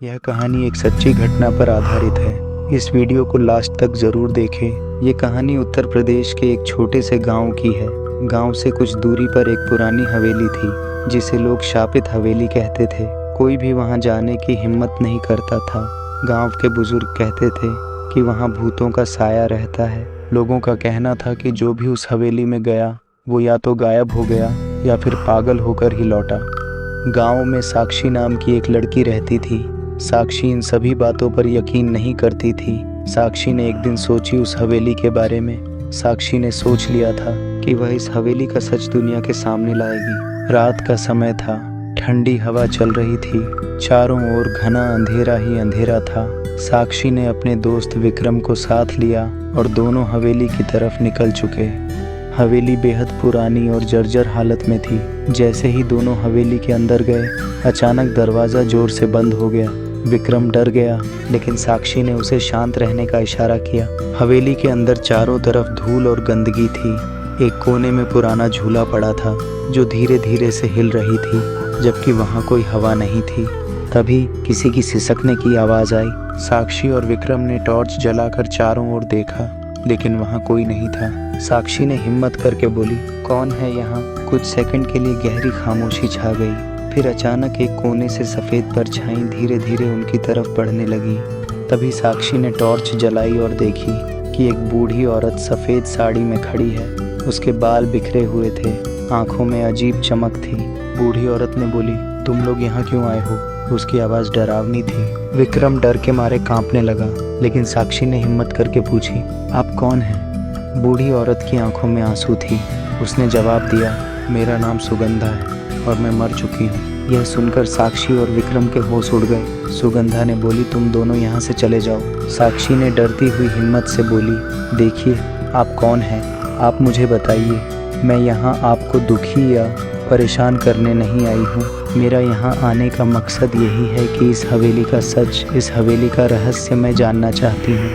यह कहानी एक सच्ची घटना पर आधारित है। इस वीडियो को लास्ट तक जरूर देखें। ये कहानी उत्तर प्रदेश के एक छोटे से गांव की है। गांव से कुछ दूरी पर एक पुरानी हवेली थी जिसे लोग शापित हवेली कहते थे। कोई भी वहां जाने की हिम्मत नहीं करता था। गांव के बुजुर्ग कहते थे कि वहां भूतों का साया रहता है। लोगों का कहना था कि जो भी उस हवेली में गया वो या तो गायब हो गया या फिर पागल होकर ही लौटा। गांव में साक्षी नाम की एक लड़की रहती थी। साक्षी इन सभी बातों पर यकीन नहीं करती थी। साक्षी ने एक दिन सोची उस हवेली के बारे में। साक्षी ने सोच लिया था कि वह इस हवेली का सच दुनिया के सामने लाएगी। रात का समय था, ठंडी हवा चल रही थी, चारों ओर घना अंधेरा ही अंधेरा था। साक्षी ने अपने दोस्त विक्रम को साथ लिया और दोनों हवेली की तरफ निकल चुके। हवेली बेहद पुरानी और जर्जर हालत में थी। जैसे ही दोनों हवेली के अंदर गए, अचानक दरवाज़ा जोर से बंद हो गया। विक्रम डर गया, लेकिन साक्षी ने उसे शांत रहने का इशारा किया। हवेली के अंदर चारों तरफ धूल और गंदगी थी। एक कोने में पुराना झूला पड़ा था जो धीरे धीरे से हिल रही थी, जबकि वहाँ कोई हवा नहीं थी। तभी किसी की सिसकने की आवाज़ आई। साक्षी और विक्रम ने टॉर्च जलाकर चारों ओर देखा, लेकिन वहाँ कोई नहीं था। साक्षी ने हिम्मत करके बोली, कौन है यहाँ? कुछ सेकंड के लिए गहरी खामोशी छा गई। फिर अचानक एक कोने से सफ़ेद परछाई धीरे धीरे उनकी तरफ बढ़ने लगी। तभी साक्षी ने टॉर्च जलाई और देखी कि एक बूढ़ी औरत सफ़ेद साड़ी में खड़ी है। उसके बाल बिखरे हुए थे, आंखों में अजीब चमक थी। बूढ़ी औरत ने बोली, तुम लोग यहाँ क्यों आए हो? उसकी आवाज़ डरावनी थी। विक्रम डर के मारे कांपने लगा, लेकिन साक्षी ने हिम्मत करके पूछी, आप कौन हैं? बूढ़ी औरत की आंखों में आंसू थी। उसने जवाब दिया, मेरा नाम सुगंधा है और मैं मर चुकी हूँ। यह सुनकर साक्षी और विक्रम के होश उड़ गए। सुगंधा ने बोली, तुम दोनों यहाँ से चले जाओ। साक्षी ने डरती हुई हिम्मत से बोली, देखिए आप कौन हैं? आप मुझे बताइए। मैं यहाँ आपको दुखी या परेशान करने नहीं आई हूँ। मेरा यहाँ आने का मकसद यही है कि इस हवेली का सच, इस हवेली का रहस्य मैं जानना चाहती हूँ।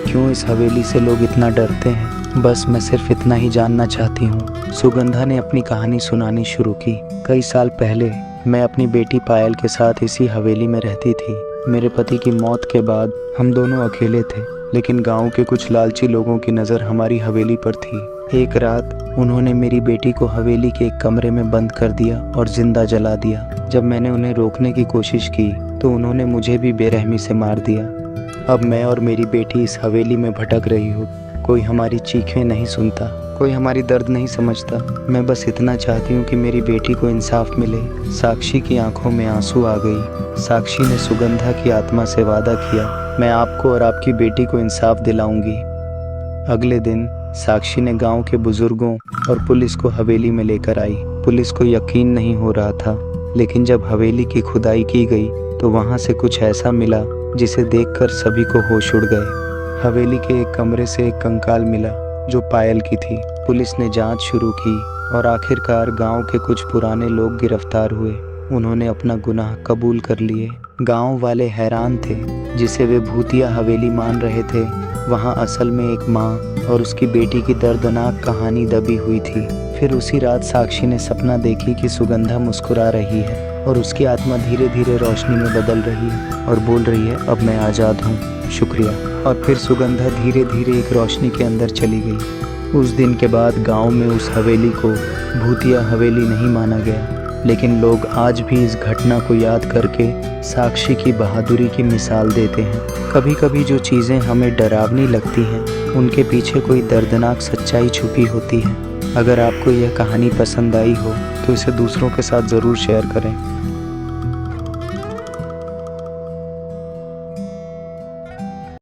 क्यों इस हवेली से लोग इतना डरते हैं? बस मैं सिर्फ इतना ही जानना चाहती हूँ। सुगंधा ने अपनी कहानी सुनानी शुरू की। कई साल पहले मैं अपनी बेटी पायल के साथ इसी हवेली में रहती थी। मेरे पति की मौत के बाद हम दोनों अकेले थे, लेकिन गांव के कुछ लालची लोगों की नज़र हमारी हवेली पर थी। एक रात उन्होंने मेरी बेटी को हवेली के एक कमरे में बंद कर दिया और जिंदा जला दिया। जब मैंने उन्हें रोकने की कोशिश की तो उन्होंने मुझे भी बेरहमी से मार दिया। अब मैं और मेरी बेटी इस हवेली में भटक रही हूँ। कोई हमारी चीखें नहीं सुनता, कोई हमारी दर्द नहीं समझता। मैं बस इतना चाहती हूँ कि मेरी बेटी को इंसाफ मिले। साक्षी की आंखों में आंसू आ गई। साक्षी ने सुगंधा की आत्मा से वादा किया, मैं आपको और आपकी बेटी को इंसाफ दिलाऊंगी। अगले दिन साक्षी ने गांव के बुजुर्गों और पुलिस को हवेली में लेकर आई। पुलिस को यकीन नहीं हो रहा था, लेकिन जब हवेली की खुदाई की गई तो वहां से कुछ ऐसा मिला जिसे देखकर सभी को होश उड़ गए। हवेली के एक कमरे से एक कंकाल मिला जो पायल की थी। पुलिस ने जांच शुरू की और आखिरकार गांव के कुछ पुराने लोग गिरफ्तार हुए। उन्होंने अपना गुनाह कबूल कर लिए। गांव वाले हैरान थे। जिसे वे भूतिया हवेली मान रहे थे, वहां असल में एक माँ और उसकी बेटी की दर्दनाक कहानी दबी हुई थी। फिर उसी रात साक्षी ने सपना देखी कि सुगंधा मुस्कुरा रही है और उसकी आत्मा धीरे धीरे रोशनी में बदल रही है और बोल रही है, अब मैं आज़ाद हूँ, शुक्रिया। और फिर सुगंधा धीरे धीरे एक रोशनी के अंदर चली गई। उस दिन के बाद गांव में उस हवेली को भूतिया हवेली नहीं माना गया, लेकिन लोग आज भी इस घटना को याद करके साक्षी की बहादुरी की मिसाल देते हैं। कभी कभी जो चीज़ें हमें डरावनी लगती हैं, उनके पीछे कोई दर्दनाक सच्चाई छुपी होती है। अगर आपको यह कहानी पसंद आई हो तो इसे दूसरों के साथ ज़रूर शेयर करें।